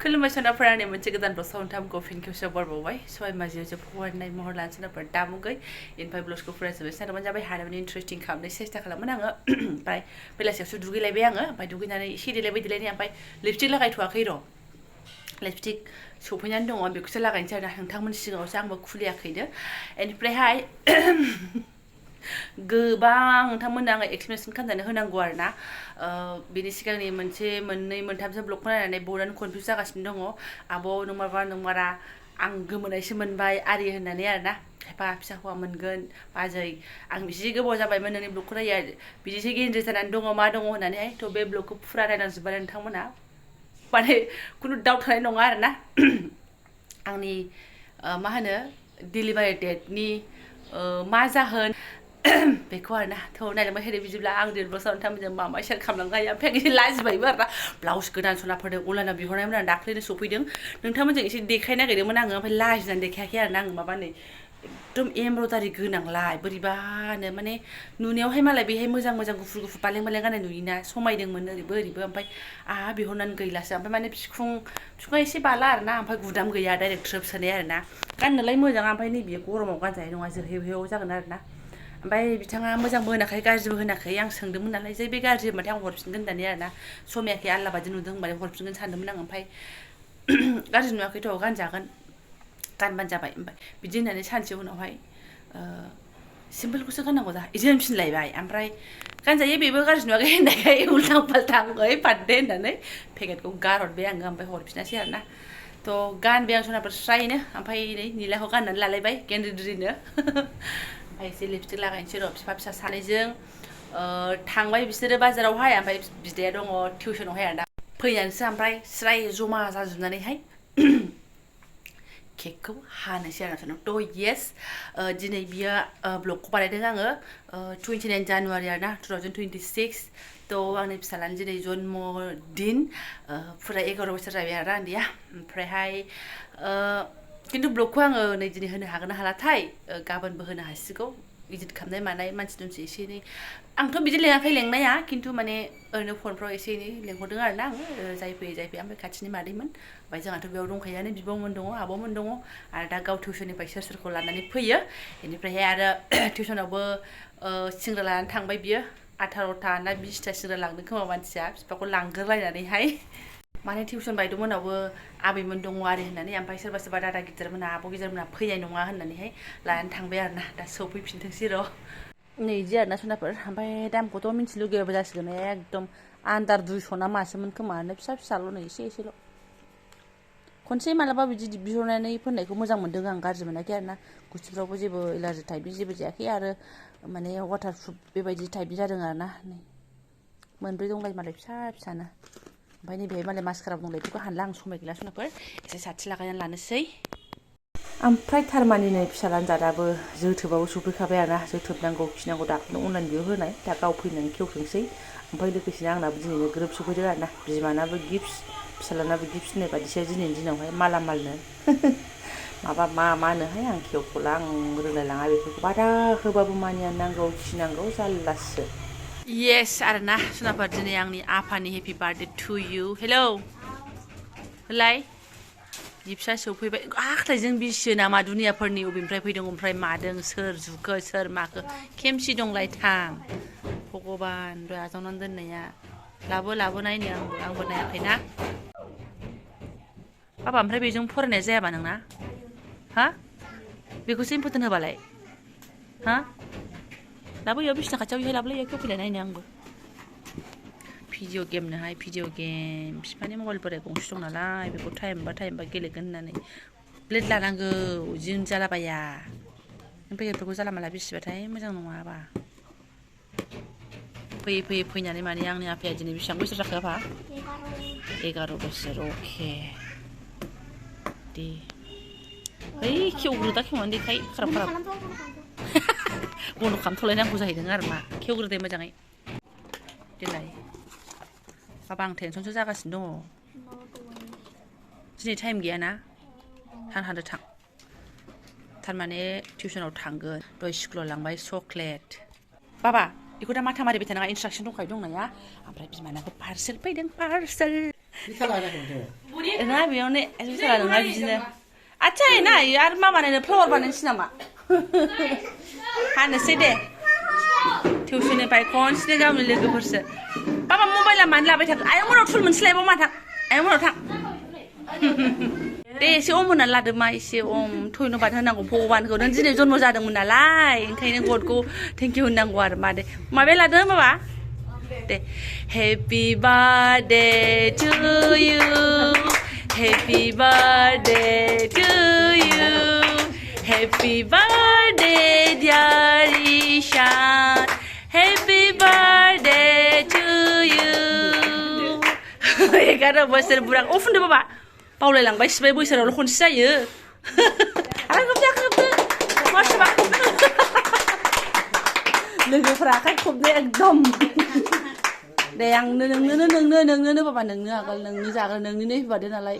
खुलुमबाय सोनाफोरानि मोनसे गोदान ब्लगखौ फिन खेबसेयाव बरबावबाय सबाय माजियाव जों फरायनाय महर लानो सोनाफोर दामुगै इनफाय ब्लगखौ फरायजोबबाय सानदोंमोन जाबाय हानायमानि इन्टारेस्टिं खालामनो सेस्था खालामोन आङो ओमफ्राय बेलासियावसो दुगैलायबाय आङो ओमफ्राय दुगैनानै एसे देलायबाय ओमफ्राय लिपस्टिक लागायथ'वाखै र' लिपस्टिक सफैनानै दङ बेखौसो लागायनोसै आरो नोंथांमोननि सिगाङावसो आंबो खुलियाखैनो बेनिफ्रायहाय गोबां नोंथांमोननो आङो एक्सप्लेनेसन खालामनानै होनांगौ आरो ना बेनि सिगांनि मोनसे मोननै मोनथामसो ब्लगखौ नायनानै बहुदानो कनफिउज जागासिनो दङ आब' नंमारा आं गोमोनायसो मोनबाय आरि होननानै आरो ना खायफा फिसा हौवा मोनगोन बाजै आं बिदि गोबाव जाबायमोन नोंनि ब्लगखौ नायो बिदिसो गेन्द्रि जानानै दङ मा दङ होननानैहाय थ' बे ब्लगखौ फुरा नायनांजोब्बाय नोंथांमोना माने खुनु डाउट थानाय नङा आरो ना आंनि मा होनो डिलिभारि डेटनि मा जाहोन बेखौ आरो ना थ' नायलांबाय हेरै बिदिब्ला आं दिनब्लसाव नोंथांमोनजों माबा सेयार खालामलांनो हायो ओमफ्राय आं एसे लाजिबायबो आरो ना ब्लाउस गोदान सनाफोरदों अनलाइनाव बिहरनायमोन आं दाख्लैनो सफैदों नोंथांमोनजों एसे देखायनो नागिरदोंमोन आङो ओमफ्राय लाजिनानै देखायाखै आरो ना आं माबा नै एकदम एमब्रयदारि गोनांलाय बोरैबानो माने नुनायावहाय मालाय बेहाय मोजां मोजां गुफुर गुफुर बालें बालें गाननाय नुयोना समायदोंमोन ओरैबो ओमफ्राय आहा बिहरनानै गैलासो ओमफ्राय माने बिखुङा एसे बाला आरो ना ओमफ्राय गुदाम गैया डाइरेक्ट थ्रोब सोनाय आरो ना गाननोलाय मोजां ओमफ्राय नैबेयो गरमाव गानजानाय नङा जोरहेवहेव जागोन आरो ना ओमफ्राय बिथाङा मोजांबो होनाखै गाज्रिबो होनाखै आं सोंदोंमोन नालाय जे बे गाज्रि होनबाथाय आं हरफिनगोन होननानै आरो ना समायाखै आल्ला बादि नुदों होनबाथाय हरफिनगोन सानदोंमोन आं ओमफ्राय गाज्रि नुवाखैथ' गानजागोन गानबानो जाबाय ओमफ्राय बिदि होननानै सानसे उनावहाय सिम्पोलखौसो गाननांगौ दा बिदि होनफिनलायबाय ओमफ्राय गानजायो बेबो गाज्रि नुवाखै होननायखाय उल्थां फाल्थां फारदे होननानै पेकेटखौ गारहरबाय आङो ओमफ्राय हरफिनासै आरो ना थ' गानबाय आं सनाफोर स्रायनो ओमफ्राय नै निलाखौ गाननानै लालायबाय गेन्द्रिद्रिनो ओमफ्राय एसे लिपस्टिक लागायनोसै र' बिफा फिसा सानैजों थांबाय बिसोरो बाजारावहाय ओमफ्राय बिदाया दङ टिउसनावहाय आरो दा फैनानैसो ओमफ्राय स्राय जमा जाजोबनानैहाय केकखौ हानोसै आरो थ' येस दिनै बियो ब्लगखौ बानायदों आङो 29 जानुवारि आरो ना 2026 थ' आंनि फिसालानि दिनै जन्मदिन फुरा 11 बोसोर जाबाय आरो उन्दैया ओमफ्रायहाय खिन्थु ब्लगखौ आङो नै दिनै होनो हागोन ना हालाथाय गाबोनबो होनो हासिगौ इडिट खालामनाय मानाय मानसि दुमसि एसे एनै आंथ' बिदि लेङाखै लेंनाया खिन्थु माने ओरैनो फनफ्राव एसे एनै लेंहरदों आरो ना आङो जाय फैयो ओमफ्राय खाथिनि मादैमोन ओमफ्राय जोंहाथ' बेयाव दंखायोआनो बिब'मोन दङ आब'मोन दङ आरो दा गाव टिउसननिफ्राय सोर सोरखौ लानानै फैयो बेनिफ्रायहाय आरो टिउसनावबो सिंग्रा लानानै थांबाय बियो 18टा ना 20टा सिंग्रा लांदों खोमा मानसिया बिफाखौ लांगोरलायनानैहाय माने टिउसन बायद'मोनावबो आबैमोन दङ आरि होननानै ओमफ्राय सोरबा सोरबा दादा गिदिरमोना आब' गिदिरमोना फैनाय नङा होननानैहाय लानानै थांबाय आरो ना दा सफैफिनथोंसै र' नैजि आरो ना सनाफोर ओमफ्राय दामखौथ' मिन्थिनो लुगैयाबो जासिगोन एकदम आन्दार 200 ना मासोमोन खोमा फिसा फिसाल' नै एसेल' खनसे मालाबा बिदि बिहरनानै फोननायखौ मोजां मोन्दों आं गाज्रि मोनाखै आरो ना गुस्थिफ्रावबो जेबो एलार्जि टाइपनि जेबो जायाखै आरो माने वाटारप्रुफ बेबायदि टाइपनि जादों आरो ना नै मोनब्रै दंलाय मालाय फिसा फिसानो ओमफ्राय नैबेहाय मालाय मास्कारा दंलाय बेखौ हानला आं समाय गैला सनाफोर एसे साथि लागायनानै लानोसै ओमफ्राय थारमानि नै फिसालानि दादाबो जोथोबाबो सफैखाबाय आरो ना जोथोब नांगौ खिनांगौ दाख्लैनो अनलाइन बिहरहोनाय दा गाव फैनानै खेवथोंसै ओमफ्राय लोगोसेनो आंनाबो दिनैनो ग्रोब सफैदों आरो ना बिमानाबो गिफ्ट फिसालानाबो गिफ्ट होननाय बायदिसो दिनैनि दिनावहाय मालामालनो माबा मा होनोहाय आं खेवख'ला आं रोंलायलाङा बेफोरखौ बारा होबाबो मानिया नांगौ खिनांगौ जारलासो येस आरो ना सनाफोर दिनै आंनि आफानि happy birthday to U hello होलाय गिफ्टआ सौफैबाय आख्लायजों बिसियो नामा दुनियाफोरनि अबेनिफ्राय फैदों ओमफ्राय मादों सोर जुखो सोर माखो खेमसि दंलाय थां भगबान दहाय आजावनानै दोननाया लाबो नायनो आंबो नायाखैना बाबा ओमफ्राय बेजों फरायनाय जायाबा नोंना हा बेखौसो इम्परटेन्ट होबालाय हा लाबो इयाव बिसिना खाथियाव इहाय लाबोलाय इयाव खेवफैलाय नायनो आंबो भिडिअ गेमनोहाय भिडिअ गेम बिफानि मबाइल बोराय गंसे दं नालाय बेखौ टाइम बा गेलेगोन होननानै ब्लेड लानांगौ जिन जालाबाया पेकेटफोरखौ जाला माला बिसिबाथाय मोजां नङाबा फैयै फैनानै माने आंनि आफाया दिनै बेसेबां बोसोर जाखो आफा 11 बोसोर अके दे ओइ खेवग्रोदा खेवनानै देखाय खाराब बन्द' खालामथ'लायनांगौ जाहैदों आरो मा खेवग्रोदो मोजाङै देलाय बाबा आं टेनसनसो जागासिनो दङ दिनै टाइम गैयाना हानदो थां थारमाने टिउसनाव थांगोन दहाय स्कुलाव लांबाय चक्लेट बाबा बेखौ दा माथा मारिबाय थानाङा इन्सट्राक्सन दंखायो दंनाया ओमफ्राय बिमानाबो पार्सेल फैदों पार्सेल ना बेयावनो बिसारा नङा बिदिनो आच्छा ना आरो मा बानायनो फ्लावार बानायनोसै नामा हानोसै दे टिउसननिफ्राय खनसेनो गावनि लोगोफोरसो बाबा मबाइला मानो लाबाय थाखो आयं मोनाव थुल मोनसेलायबाव मा थां आयं मोनाव थां दे एसे अम होननानै लादो मा एसे अम धन्यबाद होनांगौ भगबानखौ नों दिनै जन्म जादोंमोन नालाय ओंखायनो गडखौ थेंक इउ होननांगौ आरो मा दे माबाया लादो बाबा दे happy birthday to you happy birthday to you happy birthday dear Ishaan happy birthday to you 11 बोसोर बुरा अ फुनदो बाबा बावलायलांबाय सिबाय बोसोरावल' खनसे जायो आरो खोबदो मासबा लोगोफोरा आखाइ खबदो एकदम दे आं नोंनो बाबा नोंनो आगोल नोंनो जागोन नोंनिनो होबादो नालाय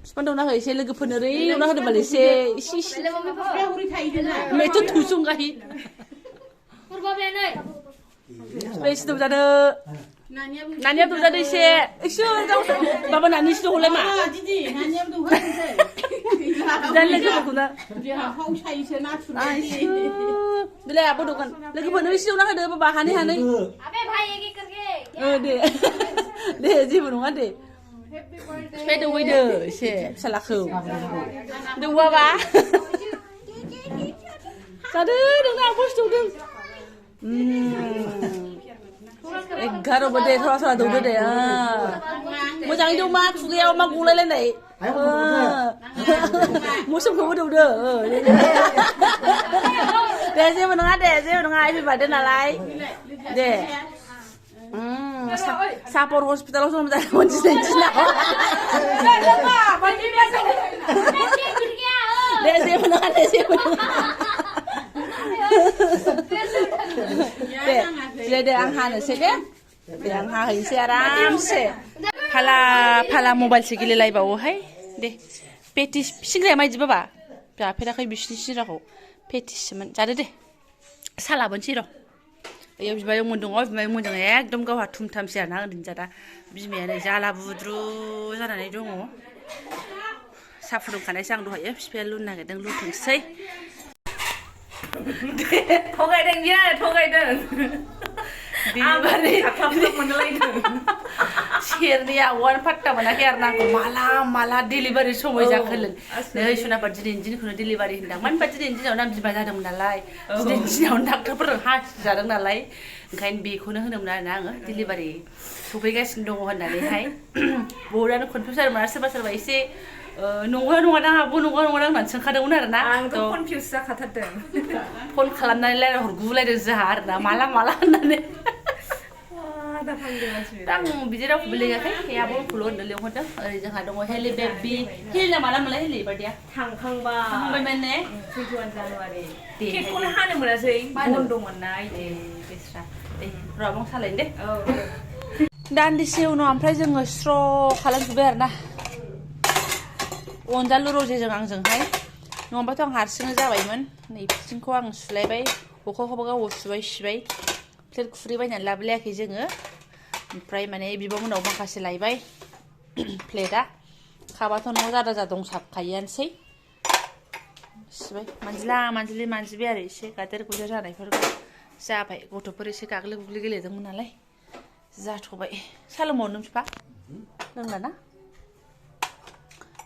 बिफां दौना हो एसे लोगोफोरनो ओरै एवना होदो बाल एसे मेथ' थुसुंगाहि एसे दौजादो नानिया दौजादो एसे बाबा नानि एसे दौलाय मा dan लोगोफोरखौ ना दिलाय आब' दौगोन लोगोफोरनो एसे दौना होदो बाबा हानै दे जेबो नङा दे फिफाया दौहैदो एसे फिसालाखौ दौवाबा जादो नोंना आब'सो दौदों 11 बो दे थरा दौदो दे मोजाङै दौ मा खुगायाव मा गलायलायनाय मोसौखौबो दौदो दे जेबो नङा हैफि बारदो नालाय दे सापर हस्पिटालाव जन्म जादोंमोन दिनै दिनाव दे जेबो नङा दे आं हानोसै दे आं हाहैनोसै आरामसे फाला मबाइलसो गेलेलायबावोहाय दे पेटिस सिंग्राया मायदि बाबा जाफेराखै बिसिनि सिंग्राखौ पेटिससोमोन जादो दे सा लाबोनोसै र' ओइयाव बिमायंमोन दङ बिमायंमोनजों एकदम गावहा थुमथामसै आरोना ओरैनो जादा बिमाया नै जाला बुद्रु जानानै दङ सा फुदुंखानायसो आं दहायो बिफाया लुनो नागिरदों लुथोंसै थगायदों बियो थगायदों सेरनि आवानो फात्ता मोनाखै आरो नांगौ माला डिलिभारि समय जाखोलों नै सुनाफा दिनैनि दिनखौनो डिलिभारि होनदां मानो होनबा दिनैनि दिनाव नाम बिमा जादोंमोन नालाय दिनैनि दिनाव डाक्टारफोरजों हाजादों नालाय ओंखायनो बेखौनो होनोमोन आरोना आङो डिलिभारि सफैगासिनो दङ होननानैहाय बहुदानो कनफिउस जादोंमोन आरो सोरबा एसे नङा दां आब' नङा होननानै सोंखादोंमोन आरोना आंथ' कनफिउस जाखाथारदों फन खालामनानै रायहरगुलायदों जोंहा आरोना माला होननानै आं बिदि रावखौबो लिङाखै आब'खौल' होननो लिंहरदों ओरै जोंहा दङ हेलि बेबि हेलिना माला मोनलाय हेलि बादिया थांखांबायमोन ने 21 जानुवारि केकखौनो हानो मोनासै बन्द'मोन ना दे बेस्रा दे र' सालायनो दे दान्दिसे उनाव ओमफ्राय जोङो स्र' खालामजोब्बाय आरोना अनजालु रजेजों आंजोंहाय नङाबाथ' आं हारसिंनो जाबायमोन नै बिथिंखौ आं सुलायबाय अखाखौबो गावबो सुबाय सिबाय प्लेट खुरै बायनानै लाबोलायाखै जोङो ओमफ्राय माने बिब'मोनाव माखासे लायबाय प्लेटआ खाबाथ' न'आव जादा दंसाबखायोआनोसै सिबाय मानजिबाय आरो एसे गादेर गुदेर जानायफोरखौ जाबाय गथ'फोर एसे गाग्लि गुग्लि गेलेदोंमोन नालाय जाथ'बाय सा लोंबावनो नों बिफा लोंला ना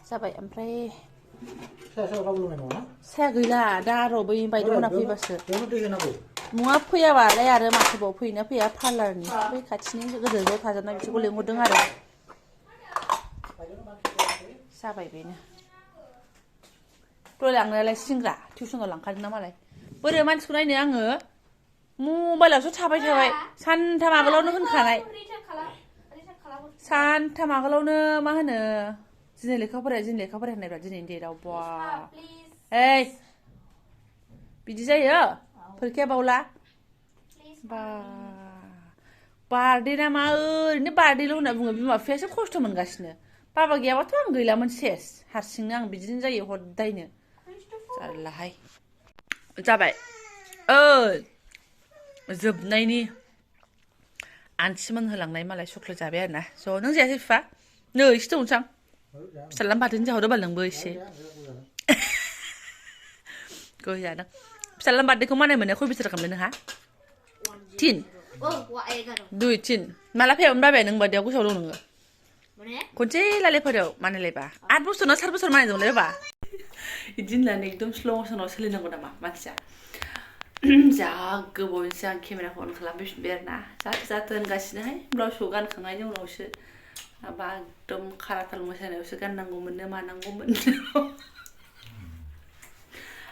जाबाय ओमफ्राय साया गैला दा र' बै बायद'मोना फैबासो मुवा फैयाबालाय आरो माथोबाव फैयोना फैया पार्लारनि बै खाथिनि गोदो ज' थाजाबनाय बिसोरखौ लिंहरदों आरो जाबाय बेनो दहाय लांनायालाय सिंग्रा टिउसनाव लांखादों ना मालाय बोरै मानसिखौ नायनो आङो मबाइलावसो थाबाय सानथाम आगोलावनो होनखानाय सानथाम आगोलावनो मा होनो दिनै लेखा फराया होननायब्रा दिनैनि डेटआव बा बिदि जायो फरिखाया बावला बा बार्थडे ना मा ओरैनो बार्थडेल' होनना बुङो बिमा बिफायासो खस्थ' मोनगासिनो बाबा गैयाबाथ' आं गैलामोन सेस हारसिंनो आं बिदिनो जायो हदायनो जारलाहाय जाबाय जोबनायनि आन्थिमोन होलांनाय मालाय चक्लेट जाबाय आरोना ज' नों जायासै बिफा नै एसे दंसां फिसाला बाथोन जाहरदों बाल नोंबो एसे गैयाना फिसाला बार्थडेखौ मानाय मोननाया खय बोसोर खालामदों नोंहा 10 2 3 माला फैयामोन बाबाया नों बार्थडेआव गोसोआव दं नोङो खनसे लालेफोराव मानायलायबा 8 बोसोर ना 7 बोसोर मानाय दंलाय बाबा बिदि होननानै एकदम स्ल' मसनाव सोलिनांगौ नामा मानसिया जा गोबावसो आं केमेराखौ अन खालामफैफिनबाय आरो ना जाथो होनगासिनोहाय ब्लाउसखौ गानखांनायनि उनावसो माबा एकदम खाराथाल मोसानायावसो गाननांगौमोननो मानांगौमोन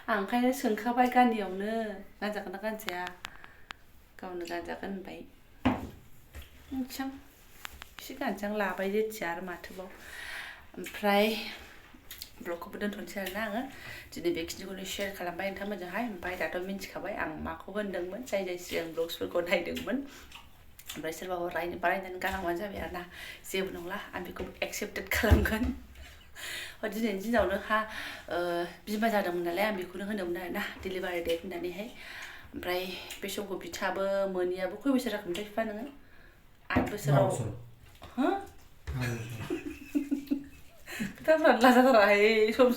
आं ओंखायनो सोंखाबाय गानियावनो गानजागोन ना गानजाया गावनो गानजागोन होनबाय मिथियां एसे गानजां लाबाय जेथिया आरो माथोबाव ओमफ्राय ब्लगखौबो दोनथ'नोसै आरोना आङो दिनै बेखिनिखौनो शेयार खालामबाय नोंथांमोनजोंहाय ओमफ्राय दाथ' मिन्थिखाबाय आं माखौ होनदोंमोन जाय जाय सिगां ब्लग्सफोरखौ नायदोंमोन ओमफ्राय सोरबाबा रायनानै गालांबानो जाबाय आरोना जेबो नंला आं बेखौ एक्सेप्टेड खालामगोन दिनैनि दिनावनो बिमा जादोंमोन नालाय आं बेखौनो होनदोंमोन आरोना डिलिभारि डेट होननानैहाय ओमफ्राय बे समखौ बिथाबो मोनियाबो खय बोसोर जाखोमोनथाय बिफा नोङो 8 बोसोराव हो खोथाफ्रानो लाजाथाराहाय सम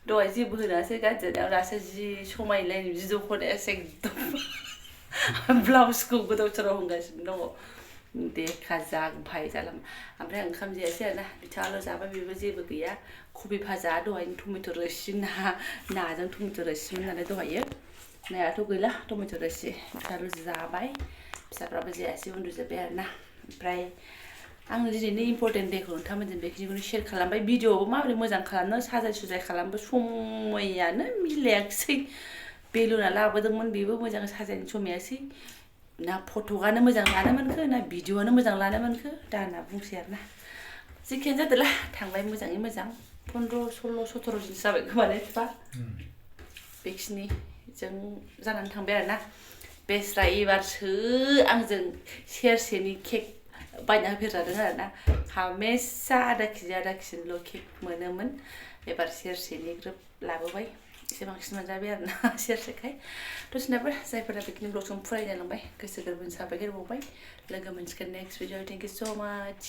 दहाय जेबो होनासै गानजानायाव दासो जि समायलायनो भिडिअ खनायासो एकदम ब्लाउसखौ गोदाव सोराव होनगासिनो दङ देखा जागबाय जालाम ओमफ्राय आं ओंखाम जायासै आरोना बिथाङाल' जाबाय बेबो जेबो गैया कबि भाजा दहायनो टमेट' रोसि नाजों टमेट' रोसिमोन नालाय दहायो नायाथ' गैला टमेट' रोसि बिथाङाल' जाबाय फिसाफ्राबो जायासै उन्दुजोब्बाय आरोना ओमफ्राय आङो दिनैनि इम्पर्टेन्ट डेखौ नोंथांमोनजों बेखिनिखौनो शेयार खालामबाय भिडिअ'आवबो माबोरै मोजां खालामनो साजाय सुजाय खालामबो समायानो मिलायाखिसै बेलुना लाबोदोंमोन बेबो मोजां साजायनो समायासै ना फट'आनो मोजां लानो मोनखो ना भिडिअ'आनो मोजां लानो मोनखो दा होनना बुंसै आरोना जेखियानो जादोला थांबाय मोजाङै मोजां 15 16 17 दिनसो जाबाय खोमाने बिफा बेखिनिजों जानानै थांबाय आरोना बेस्रा एबारसो आंजों सेरसेनि केक बायना होफेरजादों आरोना हमेशा आधा केजिल' केक मोनोमोन एबार सेरसेनि ग्रोब लाबोबाय एसे बांसिन मोनजाबाय आरोना सेरसेखाय दसेनाबो जायफोरा बेखिनि ब्लगजों फरायलांबाय गोसो गोरबोनि साबायखर बावबाय लोगो मोनसिगोन नेक्स्ट भिडिअ थेंक इउ सो माच